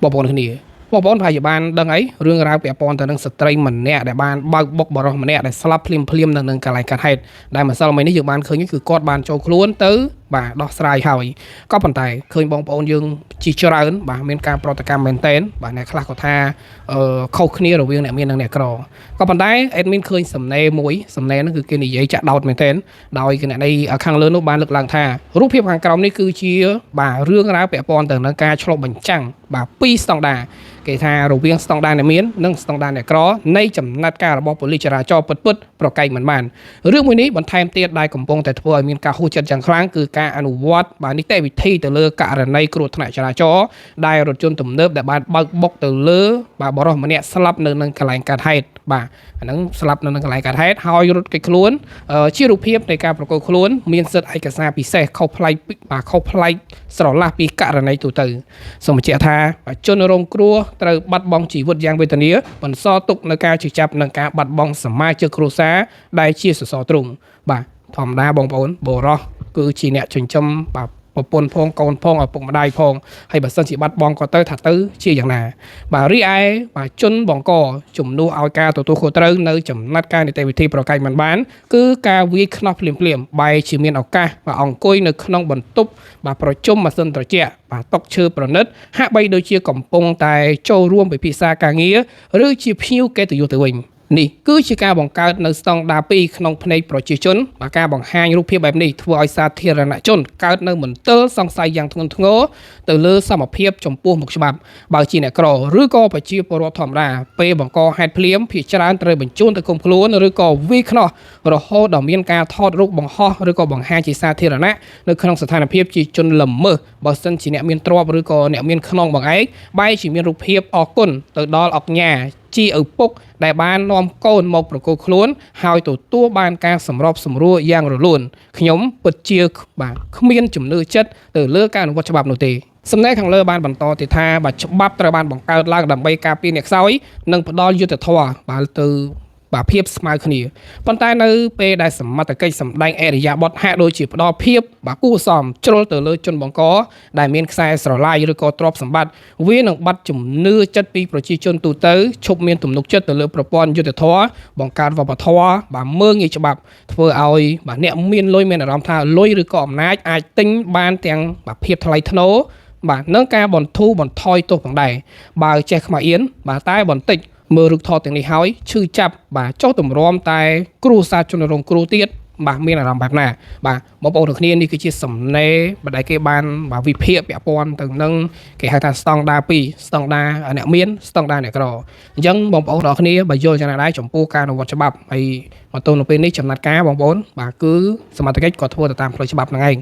បងប្អូនគ្នាបងប្អូនប្រហែលជាបានដឹងអីរឿងរ៉ាវពាក់ព័ន្ធទៅនឹងស្ត្រីម្នាក់ដែលបានបើកបុកបរិសម្នាក់ដែលស្លាប់ភ្លាមនៅនឹងកន្លែងកាត់ហេតុដែលម្សិលមិញនេះយើងបានឃើញគឺគាត់បានចូលខ្លួនទៅបាទដោះស្រាយហើយក៏ប៉ុន្តែឃើញបងប្អូនយើងជាច្រើនបាទមានការប្រតិកម្មមែនតែនបាទអ្នកខ្លះក៏ថាខុសគ្នារវាងអ្នកមាននិងអ្នកក្រក៏ប៉ុន្តែអេដមីនឃើញសំណេរមួយសំណេរហ្នឹងគឺគេនិយាយចាក់ដោតមែនតែនដោយគណៈនៃខាងលើនោះបានលើកឡើងថារូបភាពខាងក្រោមនេះគឺជាបាទរឿងរ៉ាវពាក់ព័ន្ធទៅនឹងការឆ្លុះបញ្ចាំងបាទពីរស្តង់ដារគេថារវាងស្តង់ដារអ្នកមាននិងស្តង់ដារអ្នកក្រនៃចំណាត់ការរបស់ប៉ូលីសចរាចរណ៍ពិតប្រកែកមិនបានរឿងមួយនេះបន្ថែមទៀតដែលកំពុងតែធ្វើឲ្យមានការហួសចិត្តយ៉ាងខ្លាំងគឺការអនុវត្តបាទនីតិវិធីទៅលើករណីគ្រោះថ្នាក់ចរាចរណ៍ដែលរថយន្តទំនើបដែលបានបើកបុកទៅលើបាទបរិសម្នាក់ស្លាប់នៅនឹងកន្លែងកាត់ហេតុបាទអាហ្នឹងស្លាប់នៅនឹងកន្លែងកាត់ហេតុហើយរត់គេចខ្លួនជារូបភាពនៃការប្រកួតខ្លួនមានសិទ្ធិឯកសារពិសេសខុសប្លែកបាទខុសប្លែកស្រឡះពីករណីទូទៅសូមបញ្ជាក់ថាជនរងគ្រោះត្រូវបាត់បង់ជីវិតយ៉ាងវេទនាបន្សល់ទុកនៅការជិះចាប់និងការបាត់បង់សមាជិកគ្រួសារដែលជាសសរទ្រូងបាទធម្មតាបងប្អូនបរោះគឺជាអ្នកចិញ្ចឹមបាទប្រពន្ធផងកូនផងឪពុកម្ដាយផងហើយបើសិនជាបាត់បង់ក៏ទៅថាទៅជាយ៉ាងណាបាទរីឯបាទជនបង្កជំនួសឲ្យការទទួលខុសត្រូវនៅចំណាត់ការនីតិវិធីប្រកែកមិនបានគឺការវាយខ្នោះភ្លាមបែរជាមានឱកាសបាទអង្គុយនៅក្នុងបន្ទប់បាទប្រជុំម៉ាស៊ីនត្រជាក់បាទតុឈើប្រណិតហាក់បីដូចជាកំពុងតែចូលរួមពិភាក្សាការងារឬជាភ្ញៀវកិត្តិយសទៅវិញនេះគឺជាការបង្កើតនៅស្តង់ដារ2ក្នុងភ្នែកប្រជាជនបាទការបង្ហាញរូបភាពបែបនេះធ្វើឲ្យសាធារណជនកើតនៅមន្ទិលសង្ស័យយ៉ាងធ្ងន់ធ្ងរទៅលើសមភាពចំពោះមុខច្បាប់បើជាអ្នកក្រឬក៏ប្រជាពលរដ្ឋធម្មតាពេលបង្កហេតុភ្លាមភាគច្រើនត្រូវបញ្ជូនទៅឃុំខ្លួនឬក៏វាយខ្នោះរហូតដល់មានការថតរូបបង្ហោះឬក៏បង្ហាញជាសាធារណៈនៅក្នុងស្ថានភាពជាជនល្មើសបើសិនជាអ្នកមានទ្រព្យឬក៏អ្នកមានខ្នងបង្អែកបែរជាមានរូបភាពអគុណទៅដល់អង្គញាជាឪពុកដែលបាននាំកូនមកប្រកួតខ្លួនហើយទទួលបានការសម្របសម្រួលយ៉ាងរលូនខ្ញុំពិតជាបាទគ្មានជំនឿចិត្តទៅលើការអនុវត្តច្បាប់នោះទេសំណេរខាងលើបានបន្តទៀតថាបាទច្បាប់ត្រូវបានបង្កើតឡើងដើម្បីការពារអ្នកខ្សោយនិងផ្ដល់យុត្តិធម៌បាទទៅបាទភាពស្មើគ្នាប៉ុន្តែនៅពេលដែលសមត្ថកិច្ចសម្ដែងអរិយាប័ត្រហាក់ដូចជាផ្ដល់ភាពបាទគួរសមជ្រុលទៅលើជនបង្កដែលមានខ្សែស្រឡាយឬក៏ទ្រព្យសម្បត្តិវានឹងបាត់ជំនឿចិត្តពីប្រជាជនទូទៅឈប់មានទំនុកចិត្តទៅលើប្រព័ន្ធយុត្តិធម៌បង្កើតវប្បធម៌បាទមើងងាយច្បាប់ធ្វើឲ្យបាទអ្នកមានលុយមានអារម្មណ៍ថាលុយឬក៏អំណាចអាចទិញបានទាំងបាទភាពថ្លៃថ្នូរបាទនឹងការបន្ធូរបន្ថយទោសផងដែរបើចេះខ្មាស់អៀនបាទតែបន្តិចមើលរូបថតទាំងនេះហើយឈឺចាប់បាទចុះទម្រាំតែគ្រូសាជនរងគ្រោះទៀតបាទមានអារម្មណ៍បែបណាបាទបងប្អូនទាំងគ្នានេះគឺជាសំណេរដែលគេបានបាទវិភាគពាក់ព័ន្ធទៅនឹងគេហៅថាស្តង់ដារ2ស្តង់ដារអ្នកមានស្តង់ដារអ្នកក្រអញ្ចឹងបងប្អូនទាំងគ្នាបើយល់យ៉ាងណាដែរចំពោះការអនុវត្តច្បាប់ហើយមកទល់នៅពេលនេះចំណាត់ការបងប្អូនបាទគឺសមត្ថកិច្ចក៏ធ្វើទៅតាមផ្លូវច្បាប់ហ្នឹងឯង